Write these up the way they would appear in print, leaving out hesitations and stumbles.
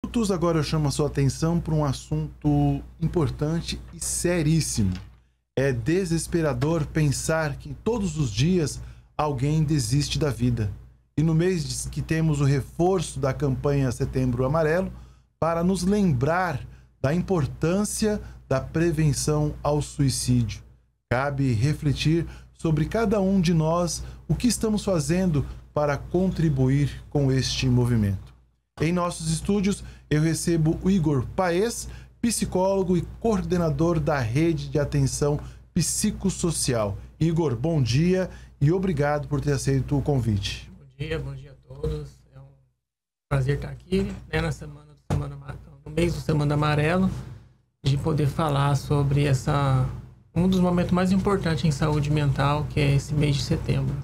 TUS agora chama a sua atenção para um assunto importante e seríssimo. É desesperador pensar que todos os dias alguém desiste da vida. E no mês que temos o reforço da campanha Setembro Amarelo para nos lembrar da importância da prevenção ao suicídio. Cabe refletir sobre cada um de nós o que estamos fazendo para contribuir com este movimento. Em nossos estúdios, eu recebo o Igor Paes, psicólogo e coordenador da Rede de Atenção Psicossocial. Igor, bom dia e obrigado por ter aceito o convite. Bom dia a todos. É um prazer estar aqui, né, no mês do Semana Amarelo, de poder falar sobre um dos momentos mais importantes em saúde mental, que é esse mês de setembro.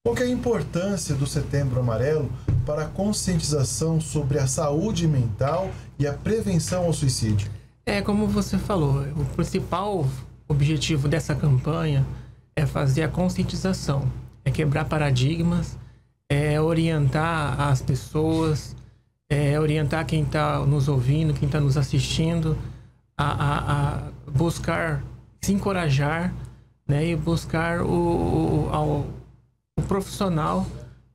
Qual que é a importância do Setembro Amarelo para a conscientização sobre a saúde mental e a prevenção ao suicídio? Como você falou, o principal objetivo dessa campanha é fazer a conscientização, é quebrar paradigmas, é orientar as pessoas, é orientar quem está nos ouvindo, quem está nos assistindo, a buscar se encorajar, né, e buscar o profissional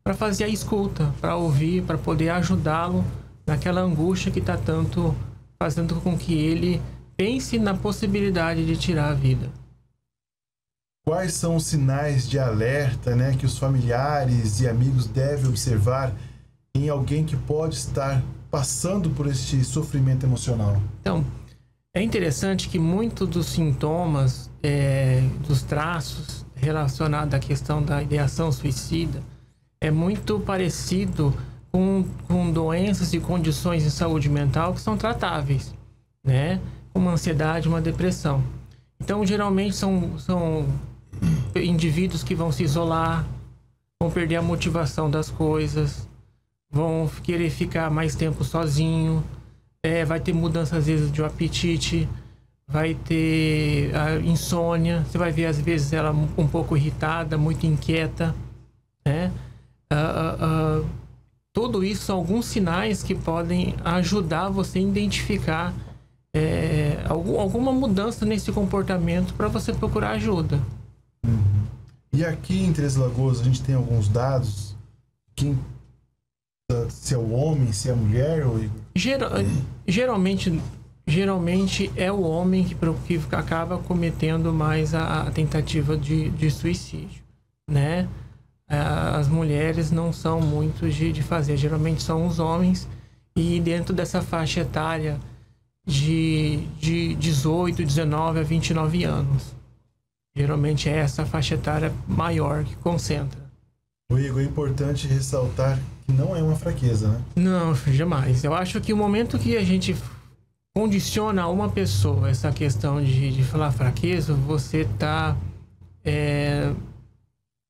para fazer a escuta, para ouvir, para poder ajudá-lo naquela angústia que está tanto fazendo com que ele pense na possibilidade de tirar a vida. Quais são os sinais de alerta, né, que os familiares e amigos devem observar em alguém que pode estar passando por este sofrimento emocional? Então, é interessante que muitos dos sintomas, dos traços relacionados à questão da ideação suicida é muito parecido com doenças e condições de saúde mental que são tratáveis, né? Uma ansiedade, uma depressão. Então, geralmente são indivíduos que vão se isolar, vão perder a motivação das coisas, vão querer ficar mais tempo sozinho, vai ter mudança às vezes de apetite, vai ter insônia, você vai ver às vezes ela um pouco irritada, muito inquieta, né? Tudo isso são alguns sinais que podem ajudar você a identificar alguma mudança nesse comportamento para você procurar ajuda. Uhum. E aqui em Três Lagoas a gente tem alguns dados, se é o homem, se é a mulher, ou... Geralmente é o homem que acaba cometendo mais a tentativa de suicídio, né? As mulheres não são muito de fazer, geralmente são os homens, e dentro dessa faixa etária de 18, 19 a 29 anos. Geralmente é essa faixa etária maior que concentra. O Igor, é importante ressaltar que não é uma fraqueza, né? Não, jamais. Eu acho que o momento que a gente condiciona a uma pessoa essa questão de falar fraqueza, você está,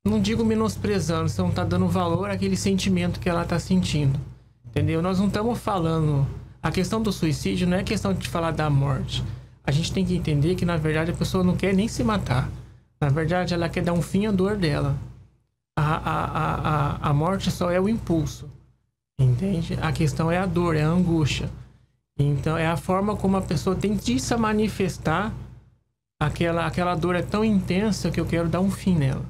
não digo menosprezando, você não está dando valor àquele sentimento que ela está sentindo, entendeu? Nós não estamos falando... A questão do suicídio não é questão de falar da morte. A gente tem que entender que, na verdade, a pessoa não quer nem se matar. Na verdade, ela quer dar um fim à dor dela. A morte só é o impulso, entende? A questão é a dor, é a angústia. Então, é a forma como a pessoa tem de se manifestar. Aquela dor é tão intensa que eu quero dar um fim nela.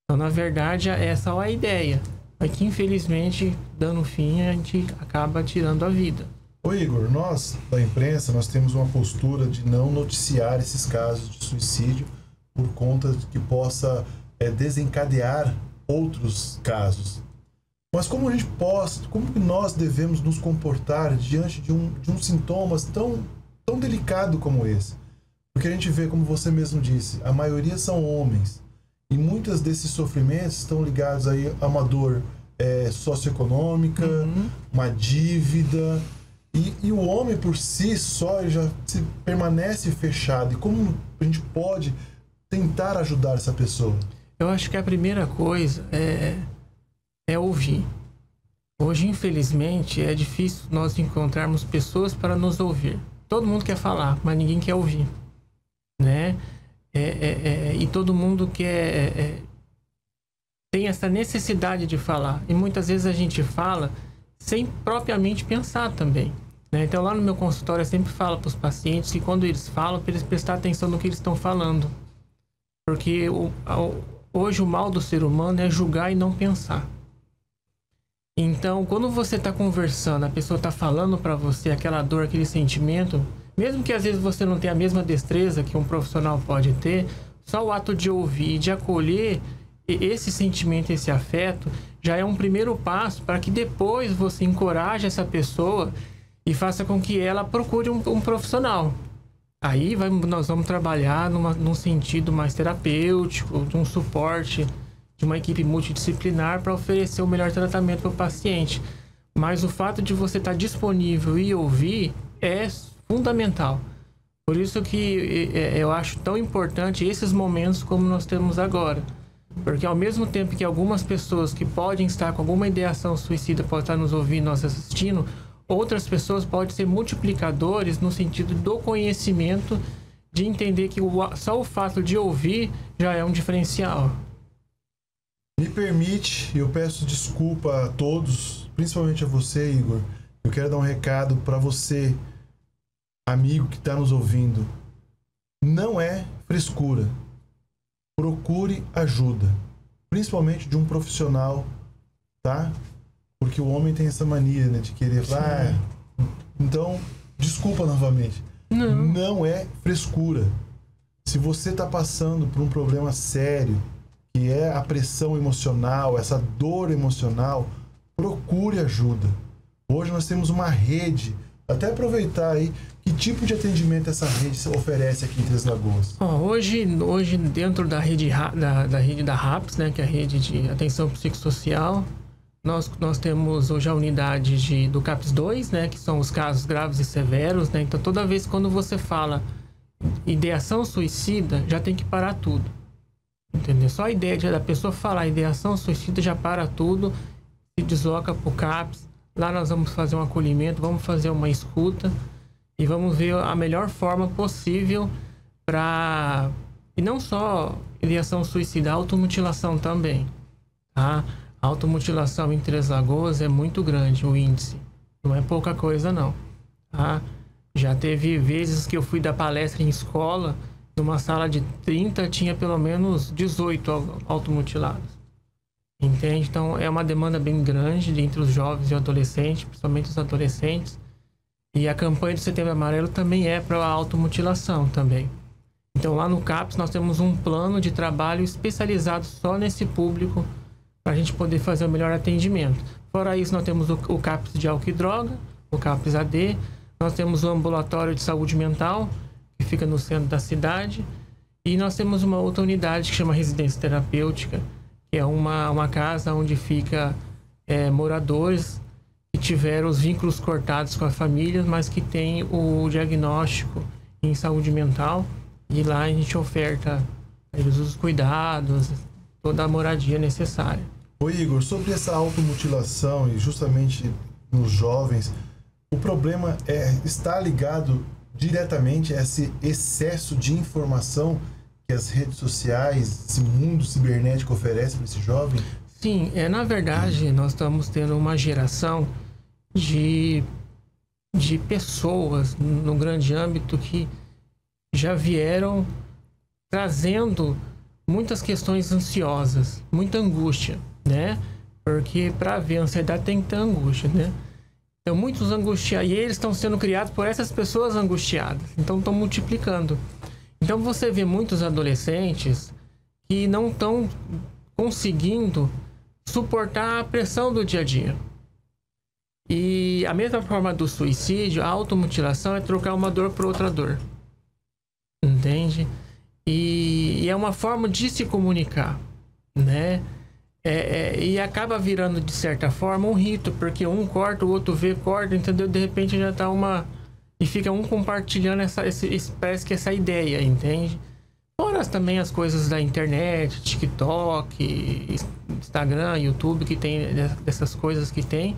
Então, na verdade, essa é a ideia. Mas que, infelizmente, dando fim, a gente acaba tirando a vida. Ô Igor, nós da imprensa, nós temos uma postura de não noticiar esses casos de suicídio por conta de que possa desencadear outros casos. Mas como que nós devemos nos comportar diante de um sintomas tão delicado como esse? Porque a gente vê, como você mesmo disse, a maioria são homens. E muitos desses sofrimentos estão ligados aí a uma dor socioeconômica, uma dívida. E o homem por si só já permanece fechado. E como a gente pode tentar ajudar essa pessoa? Eu acho que a primeira coisa é ouvir. Hoje, infelizmente, é difícil nós encontrarmos pessoas para nos ouvir. Todo mundo quer falar, mas ninguém quer ouvir, né? E todo mundo tem essa necessidade de falar. E muitas vezes a gente fala sem propriamente pensar também, né? Então lá no meu consultório eu sempre falo para os pacientes que quando eles falam, para eles prestar atenção no que eles estão falando. Porque hoje o mal do ser humano é julgar e não pensar. Então, quando você está conversando, a pessoa está falando para você aquela dor, aquele sentimento, mesmo que às vezes você não tenha a mesma destreza que um profissional pode ter, só o ato de ouvir e de acolher esse sentimento, esse afeto, já é um primeiro passo para que depois você encoraje essa pessoa e faça com que ela procure um profissional. Aí nós vamos trabalhar num sentido mais terapêutico, de um suporte de uma equipe multidisciplinar para oferecer o melhor tratamento para o paciente. Mas o fato de você estar disponível e ouvir é fundamental. Por isso que eu acho tão importante esses momentos como nós temos agora. Porque ao mesmo tempo que algumas pessoas que podem estar com alguma ideação suicida podem estar nos ouvindo, nos assistindo, outras pessoas podem ser multiplicadores no sentido do conhecimento, de entender que só o fato de ouvir já é um diferencial. Me permite, eu peço desculpa a todos, principalmente a você, Igor. Eu quero dar um recado para você, amigo que está nos ouvindo. Não é frescura. Procure ajuda, principalmente de um profissional, tá? Porque o homem tem essa mania, né, de querer falar. Então, desculpa novamente. Não é frescura. Se você está passando por um problema sério, que é a pressão emocional, essa dor emocional, procure ajuda. Hoje nós temos uma rede, até aproveitar aí, que tipo de atendimento essa rede oferece aqui em Três Lagoas? Hoje dentro da rede da RAPS, né, que é a rede de atenção psicossocial, nós temos hoje a unidade do CAPS 2, né, que são os casos graves e severos, né? Então toda vez quando você fala ideação suicida, já tem que parar tudo. Entendeu? Só a ideia da pessoa falar ideação suicida já para tudo, se desloca para o CAPS. Lá nós vamos fazer um acolhimento, vamos fazer uma escuta e vamos ver a melhor forma possível para... E não só ideação suicida, automutilação também, tá? A automutilação em Três Lagoas é muito grande, o índice. Não é pouca coisa, não, tá? Já teve vezes que eu fui dar palestra em escola, numa sala de 30, tinha pelo menos 18 automutilados. Entende? Então, é uma demanda bem grande entre os jovens e adolescentes, principalmente os adolescentes. E a campanha do Setembro Amarelo também é para a automutilação também. Então, lá no CAPS, nós temos um plano de trabalho especializado só nesse público, para a gente poder fazer o melhor atendimento. Fora isso, nós temos o CAPS de álcool e droga, o CAPS AD, nós temos o ambulatório de saúde mental, que fica no centro da cidade, e nós temos uma outra unidade que chama residência terapêutica, que é uma casa onde fica moradores que tiveram os vínculos cortados com a família, mas que tem o diagnóstico em saúde mental, e lá a gente oferta a eles os cuidados, toda a moradia necessária. Ô Igor, sobre essa automutilação e justamente nos jovens, o problema está ligado diretamente a esse excesso de informação que as redes sociais, esse mundo cibernético oferece para esse jovem? Sim, na verdade, nós estamos tendo uma geração de pessoas no grande âmbito que já vieram trazendo muitas questões ansiosas, muita angústia, né? Porque para haver ansiedade tem que ter angústia, né? Então, muitos angustiados, e eles estão sendo criados por essas pessoas angustiadas, então estão multiplicando. Então, você vê muitos adolescentes que não estão conseguindo suportar a pressão do dia a dia. E a mesma forma do suicídio, a automutilação é trocar uma dor por outra dor. Entende? E é uma forma de se comunicar, né? E acaba virando, de certa forma, um rito, porque um corta, o outro vê, corta, entendeu? De repente já tá e fica um compartilhando parece que essa ideia, entende? Fora também as coisas da internet, TikTok, Instagram, YouTube, que tem dessas coisas que tem.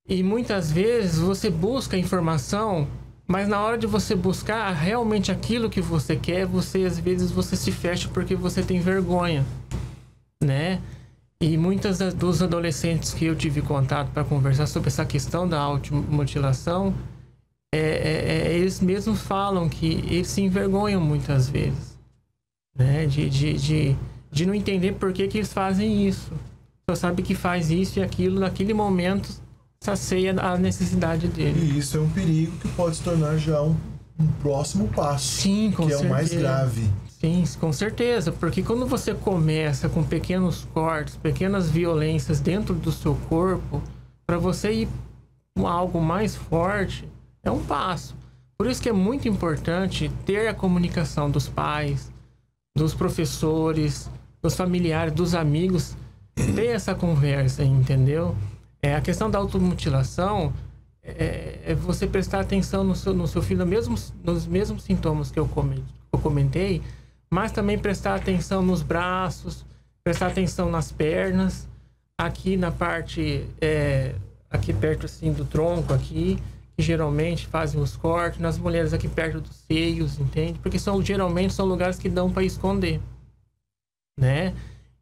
E muitas vezes você busca informação, mas na hora de você buscar realmente aquilo que você quer, às vezes você se fecha porque você tem vergonha, né? E muitas dos adolescentes que eu tive contato para conversar sobre essa questão da automutilação, eles mesmos falam que eles se envergonham muitas vezes, né? De não entender por que eles fazem isso. Só sabe que faz isso e aquilo, naquele momento, sacia a necessidade dele. E isso é um perigo que pode se tornar já um próximo passo. Sim, com certeza. Que é o mais grave. Sim, com certeza. Porque quando você começa com pequenos cortes, pequenas violências dentro do seu corpo, para você ir com algo mais forte, é um passo. Por isso que é muito importante ter a comunicação dos pais, dos professores, dos familiares, dos amigos, ter essa conversa, entendeu? A questão da automutilação é você prestar atenção no seu filho nos mesmos sintomas que eu comentei, mas também prestar atenção nos braços, prestar atenção nas pernas, aqui na parte, aqui perto assim do tronco aqui, que geralmente fazem os cortes, nas mulheres aqui perto dos seios, entende? Porque geralmente são lugares que dão para esconder, né?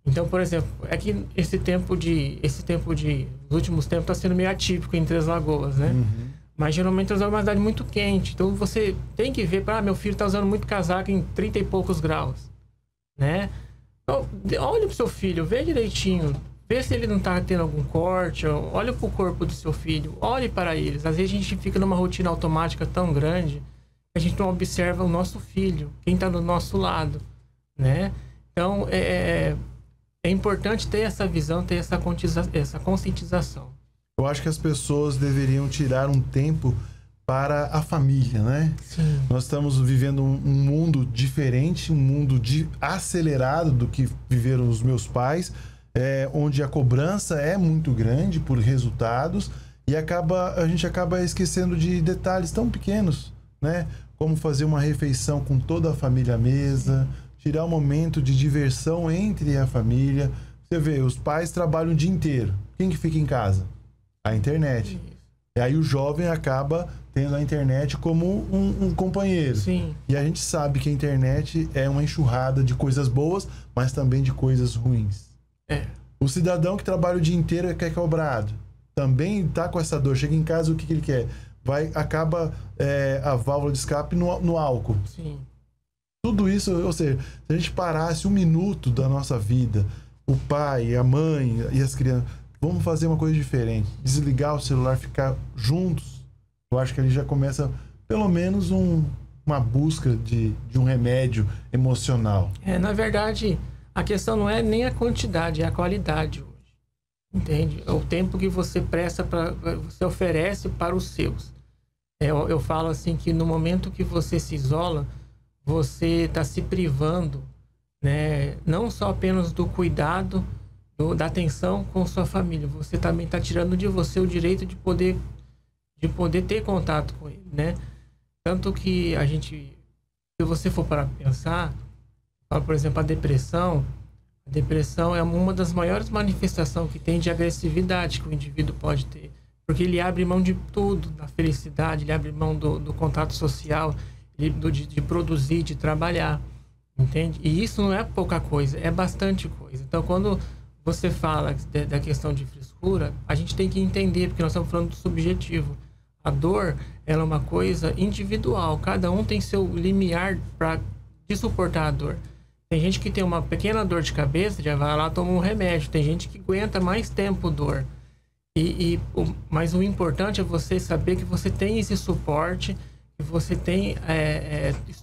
Então, por exemplo, é que esse últimos tempos está sendo meio atípico em Três Lagoas, né? Uhum. Mas geralmente é uma cidade muito quente. Então você tem que ver, meu filho está usando muito casaco em 30 e poucos graus, né? Então, olha pro seu filho, vê direitinho, vê se ele não está tendo algum corte, olha pro corpo do seu filho, olhe para eles. Às vezes a gente fica numa rotina automática tão grande que a gente não observa o nosso filho, quem está do nosso lado, né? Então, é importante ter essa visão, ter essa conscientização. Eu acho que as pessoas deveriam tirar um tempo para a família, né? Sim. Nós estamos vivendo um mundo diferente, um mundo acelerado do que viveram os meus pais, onde a cobrança é muito grande por resultados e a gente acaba esquecendo de detalhes tão pequenos, né? Como fazer uma refeição com toda a família à mesa, tirar um momento de diversão entre a família. Você vê, os pais trabalham o dia inteiro. Quem que fica em casa? A internet. E aí o jovem acaba tendo a internet como um companheiro. Sim. E a gente sabe que a internet é uma enxurrada de coisas boas, mas também de coisas ruins. O cidadão que trabalha o dia inteiro quer cobrado. Também tá com essa dor. Chega em casa, o que ele quer? Acaba a válvula de escape no álcool. Sim. Tudo isso, ou seja, se a gente parasse um minuto da nossa vida, o pai, a mãe e as crianças, vamos fazer uma coisa diferente. Desligar o celular, ficar juntos. Eu acho que ali já começa, pelo menos, uma busca de um remédio emocional. Na verdade, a questão não é nem a quantidade, é a qualidade hoje. Entende? É o tempo que você você oferece para os seus. Eu falo assim que no momento que você se isola, você está se privando, né? Não só apenas do cuidado, da atenção com sua família. Você também está tirando de você o direito de poder ter contato com ele, né? Tanto que se você for para pensar, por exemplo, a depressão é uma das maiores manifestações que tem de agressividade que o indivíduo pode ter. Porque ele abre mão de tudo, da felicidade, ele abre mão do contato social, de produzir, de trabalhar, entende? E isso não é pouca coisa, é bastante coisa. Então, quando você fala da questão de frescura, a gente tem que entender, porque nós estamos falando do subjetivo. A dor, ela é uma coisa individual, cada um tem seu limiar de suportar a dor. Tem gente que tem uma pequena dor de cabeça, já vai lá, toma um remédio. Tem gente que aguenta mais tempo dor. Mas o importante é você saber que você tem esse suporte, que você tem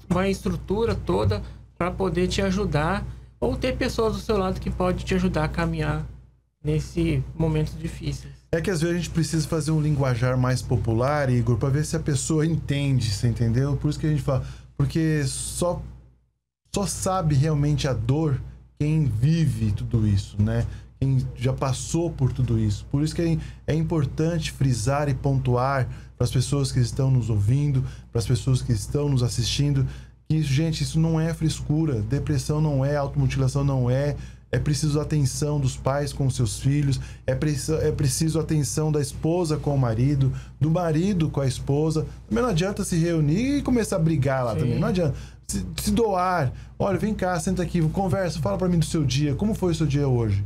uma estrutura toda para poder te ajudar, ou ter pessoas do seu lado que podem te ajudar a caminhar nesse momentos difíceis. É que às vezes a gente precisa fazer um linguajar mais popular, Igor, para ver se a pessoa entende, você entendeu? Por isso que a gente fala, porque só sabe realmente a dor quem vive tudo isso, né? Quem já passou por tudo isso. Por isso que é importante frisar e pontuar para as pessoas que estão nos ouvindo, para as pessoas que estão nos assistindo, que, gente, isso não é frescura, depressão não é, automutilação não é. É preciso atenção dos pais com os seus filhos, é preciso atenção da esposa com o marido, do marido com a esposa. Também não adianta se reunir e começar a brigar lá. Sim. Também. Não adianta. Se doar. Olha, vem cá, senta aqui, conversa, fala pra mim do seu dia. Como foi o seu dia hoje?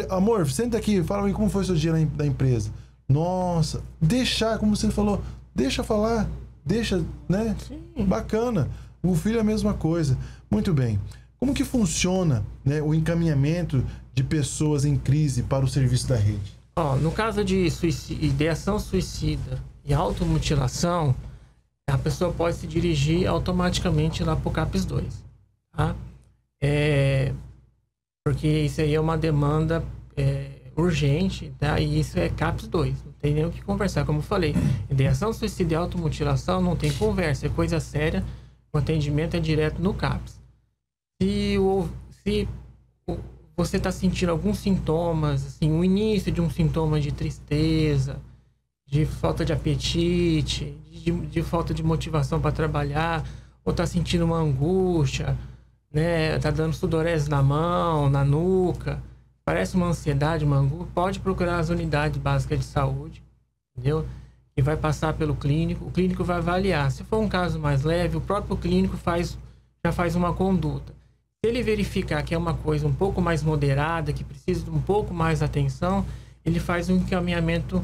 Amor, senta aqui, fala aí como foi o seu dia da empresa. Nossa, deixar, como você falou, deixa falar, deixa, né? Sim. Bacana. O filho é a mesma coisa. Muito bem. Como que funciona, né, o encaminhamento de pessoas em crise para o serviço da rede? No caso de ideação suicida e automutilação, a pessoa pode se dirigir automaticamente lá para o CAPS 2, tá? Porque isso aí é uma demanda urgente, tá? E isso é CAPS 2, não tem nem o que conversar. Como eu falei, ideação suicida e automutilação não tem conversa, é coisa séria, o atendimento é direto no CAPS. Se você está sentindo alguns sintomas, assim, o início de um sintoma de tristeza, de falta de apetite, de falta de motivação para trabalhar, ou está sentindo uma angústia, né? Tá dando sudorese na mão, na nuca, parece uma ansiedade, uma angústia, pode procurar as unidades básicas de saúde, entendeu? E vai passar pelo clínico, o clínico vai avaliar. Se for um caso mais leve, o próprio clínico já faz uma conduta. Se ele verificar que é uma coisa um pouco mais moderada, que precisa de um pouco mais de atenção, ele faz um encaminhamento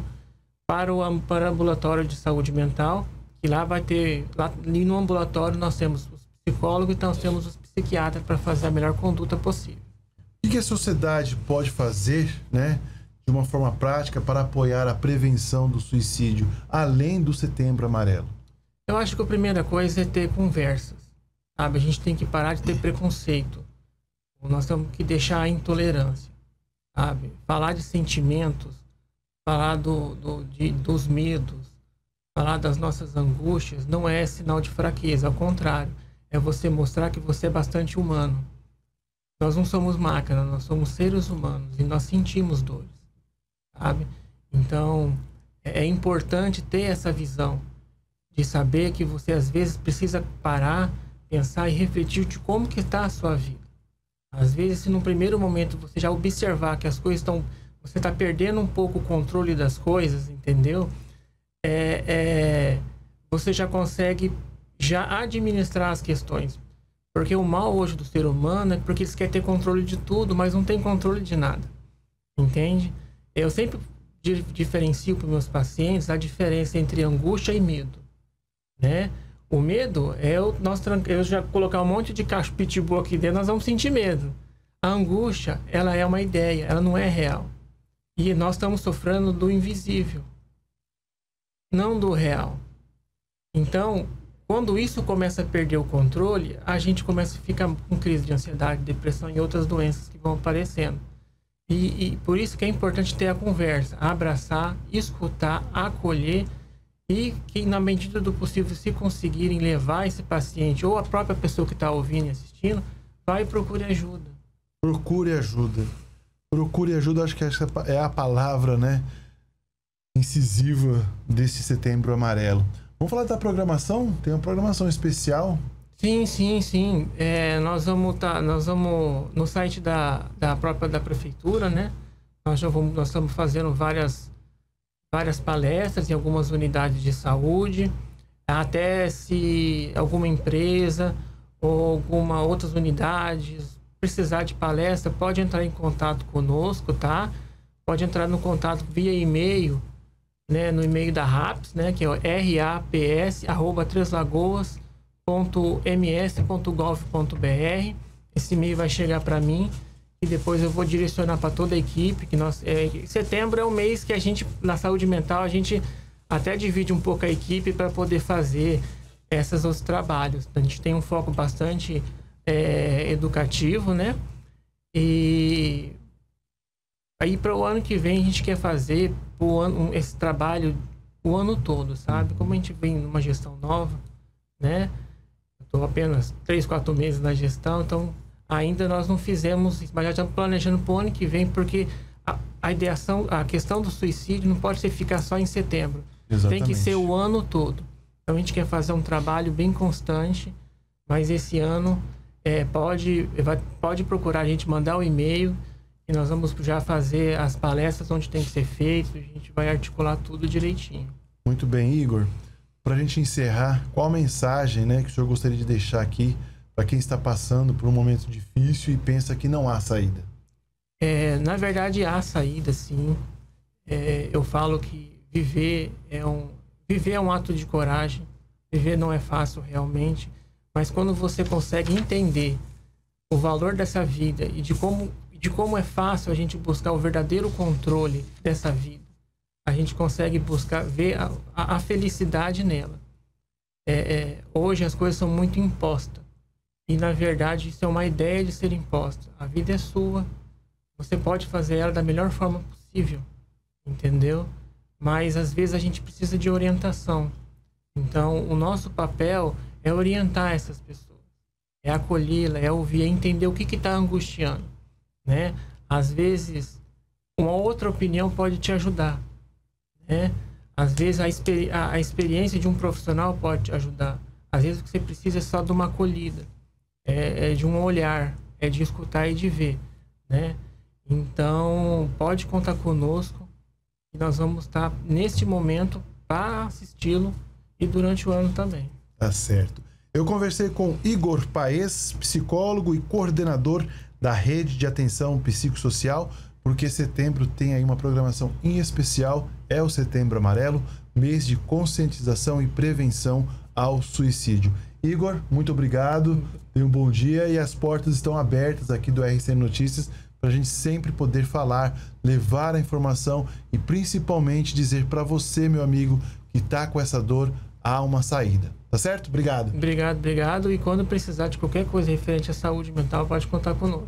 para o ambulatório de saúde mental, que lá vai ter, lá no ambulatório nós temos os psicólogos e nós temos os psiquiatras para fazer a melhor conduta possível. O que a sociedade pode fazer, né, de uma forma prática para apoiar a prevenção do suicídio, além do Setembro Amarelo? Eu acho que a primeira coisa é ter conversas. Sabe, a gente tem que parar de ter preconceito. Nós temos que deixar a intolerância, sabe? Falar de sentimentos, falar dos medos, falar das nossas angústias não é sinal de fraqueza, ao contrário, é você mostrar que você é bastante humano. Nós não somos máquina, nós somos seres humanos e nós sentimos dores, sabe? Então, é importante ter essa visão de saber que você às vezes precisa parar, pensar e refletir de como que está a sua vida. Às vezes, se num primeiro momento você já observar que as coisas estão... Você está perdendo um pouco o controle das coisas, entendeu? Você já consegue já administrar as questões. Porque o mal hoje do ser humano é porque eles querem ter controle de tudo, mas não tem controle de nada. Entende? Eu sempre diferencio para os meus pacientes a diferença entre angústia e medo, né? O medo é eu já colocar um monte de cachorro pitbull aqui dentro, nós vamos sentir medo. A angústia, ela é uma ideia, ela não é real. E nós estamos sofrendo do invisível, não do real. Então, quando isso começa a perder o controle, a gente começa a ficar com crise de ansiedade, depressão e outras doenças que vão aparecendo. E por isso que é importante ter a conversa, abraçar, escutar, acolher, e que, na medida do possível, se conseguirem levar esse paciente ou a própria pessoa que está ouvindo e assistindo, vai e procure ajuda. Procure ajuda. Procure ajuda, acho que essa é a palavra, né, incisiva desse Setembro Amarelo. Vamos falar da programação? Tem uma programação especial? Sim. Nós vamos no site da própria da prefeitura, né? Nós estamos fazendo várias palestras em algumas unidades de saúde, até se alguma empresa ou alguma outras unidades precisar de palestra, pode entrar em contato conosco, tá? Pode entrar no contato via e-mail, né, no e-mail da RAPS, né, que é o raps@treslagoas.ms.gov.br. Esse e-mail vai chegar para mim e depois eu vou direcionar para toda a equipe. Setembro é o mês que a gente, na saúde mental, a gente até divide um pouco a equipe para poder fazer esses outros trabalhos. A gente tem um foco bastante educativo, né? E aí para o ano que vem a gente quer fazer esse trabalho o ano todo, sabe? Como a gente vem numa gestão nova, né? Estou apenas 3-4 meses na gestão, então ainda nós não fizemos, mas já estamos planejando para o ano que vem, porque a ideação, a questão do suicídio não pode ficar só em setembro. Exatamente. Tem que ser o ano todo. Então a gente quer fazer um trabalho bem constante, mas esse ano pode procurar a gente, mandar o e-mail e nós vamos já fazer as palestras onde tem que ser feito, a gente vai articular tudo direitinho. Muito bem, Igor. Para a gente encerrar, qual a mensagem, né, que o senhor gostaria de deixar aqui para quem está passando por um momento difícil e pensa que não há saída? Na verdade, há saída, sim. Eu falo que viver é um ato de coragem. Viver não é fácil realmente, mas quando você consegue entender o valor dessa vida e de como é fácil a gente buscar o verdadeiro controle dessa vida, a gente consegue buscar ver a felicidade nela. Hoje as coisas são muito impostas e, na verdade, isso é uma ideia de ser imposta. A vida é sua, você pode fazer ela da melhor forma possível, entendeu? Mas às vezes a gente precisa de orientação. Então, o nosso papel é orientar essas pessoas, é acolhê-la, é ouvir, é entender o que está angustiando, né? Às vezes, uma outra opinião pode te ajudar, né? Às vezes, a experiência de um profissional pode te ajudar. Às vezes, o que você precisa é só de uma acolhida, de um olhar, é de escutar e de ver, né? Então, pode contar conosco e nós vamos estar, neste momento, para assisti-lo e durante o ano também. Tá certo. Eu conversei com Igor Paes, psicólogo e coordenador da Rede de Atenção Psicossocial, porque setembro tem aí uma programação em especial, é o Setembro Amarelo, mês de conscientização e prevenção ao suicídio. Igor, muito obrigado, tenha um bom dia e as portas estão abertas aqui do RCN Notícias para a gente sempre poder falar, levar a informação e principalmente dizer para você, meu amigo, que está com essa dor, há uma saída. Tá certo? Obrigado. Obrigado. E quando precisar de qualquer coisa referente à saúde mental, pode contar conosco.